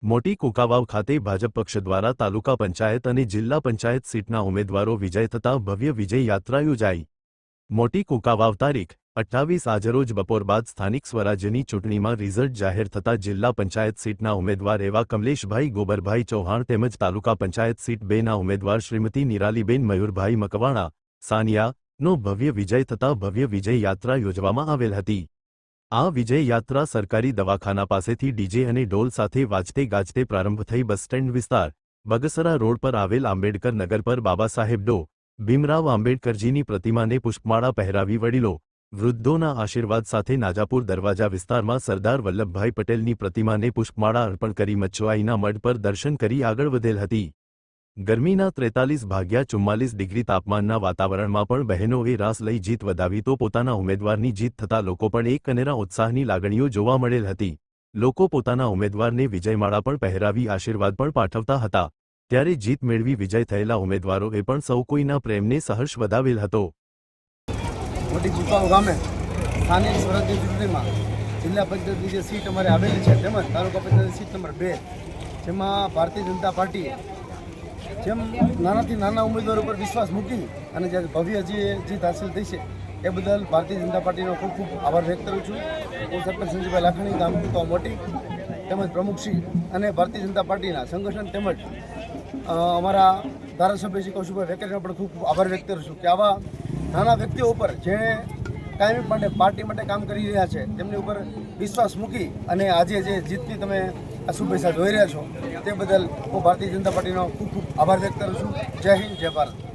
મોટી કુકાવાવ ખાતે ભાજપ પક્ષ દ્વારા તાલુકા પંચાયત અને જિલ્લા પંચાયત સીટના ઉમેદવારો વિજય થતાં ભવ્ય વિજય યાત્રા યોજાઈ। મોટી કુકાવાવ તારીખ 28 આજરોજ બપોર બાદ સ્થાનિક સ્વરાજ્યની ચૂંટણીમાં રિઝલ્ટ જાહેર થતાં જિલ્લા પંચાયત સીટના ઉમેદવાર એવા કમલેશભાઈ ગોબરભાઈ ચૌહાણ તેમજ તાલુકા પંચાયત સીટ 2ના ઉમેદવાર શ્રીમતી નિરાલીબેન મયુરભાઈ મકવાણા સાનિયાનો ભવ્ય વિજય થતાં ભવ્ય વિજય યાત્રા યોજવામાં આવેલ હતી। આ વિજય યાત્રા સરકારી દવાખાના પાસેથી ડીજે અને ઢોલ સાથે વાજતે ગાજતે પ્રારંભ થઈ બસ સ્ટેન્ડ વિસ્તાર બગસરા રોડ પર આવેલ આંબેડકર નગર પર બાબા સાહેબ ડો. ભીમરાવ આંબેડકરજીની પ્રતિમાને પુષ્પમાળા પહેરાવી વડીલો વૃદ્ધોના આશીર્વાદ સાથે નાજાપુર દરવાજા વિસ્તારમાં સરદાર વલ્લભભાઈ પટેલની પ્રતિમાને પુષ્પમાળા અર્પણ કરી મચ્છુઆઈના મઢ પર દર્શન કરી આગળ વધેલ હતી। ગરમીના 43.44 ડિગ્રી તાપમાનના વાતાવરણમાં પણ બહેનોએ રાસ લઈ જીત વધાવી તો પોતાના ઉમેદવારની જીત થતાં લોકો પણ એક અનેરા ઉત્સાહની લાગણીઓ જોવા મળેલ હતી। લોકો પોતાના ઉમેદવારને વિજયમાળા પણ પહેરાવી આશીર્વાદ પણ પાઠવતા હતા। ત્યારે જીત મેળવી વિજય થયેલા ઉમેદવારોએ પણ સૌ કોઈના પ્રેમને સહર્ષ વધાવેલ હતો। મોટી કુકાવાવ ગામે સ્થાનિક સ્વરાજ્ય ચૂંટણીમાં જિલ્લા પંચાયતની જે સીટ અમારે આવેલી છે તેમજ તાલુકા પંચાયત સીટ નંબર 2 જેમાં ભારતીય જનતા પાર્ટી જેમ નાનાથી નાના ઉમેદવારો પર વિશ્વાસ મૂકી અને જ્યારે ભવ્ય જે જીત હાંસલ થઈ છે એ બદલ ભારતીય જનતા પાર્ટીનો ખૂબ ખૂબ આભાર વ્યક્ત કરું છું। હું સરપંચ સંજયભાઈ લાખાણી ગામ કુકાવાવ મોટી તેમજ પ્રમુખશ્રી અને ભારતીય જનતા પાર્ટીના સંગઠન તેમજ અમારા ધારાસભ્ય શ્રી કૌશિકભાઈ વેકરીનો પણ ખૂબ ખૂબ આભાર વ્યક્ત કરું છું કે આવા નાના વ્યક્તિઓ ઉપર જેણે કાયમી માટે પાર્ટી માટે કામ કરી રહ્યા છે તેમની ઉપર વિશ્વાસ મૂકી અને આજે જે જીતની તમે આ શુભેચ્છા જોઈ રહ્યા છો તે બદલ હું ભારતીય જનતા પાર્ટીનો ખૂબ ખૂબ આભાર વ્યક્ત કરું છું। જય હિન્દ, જય ભારત।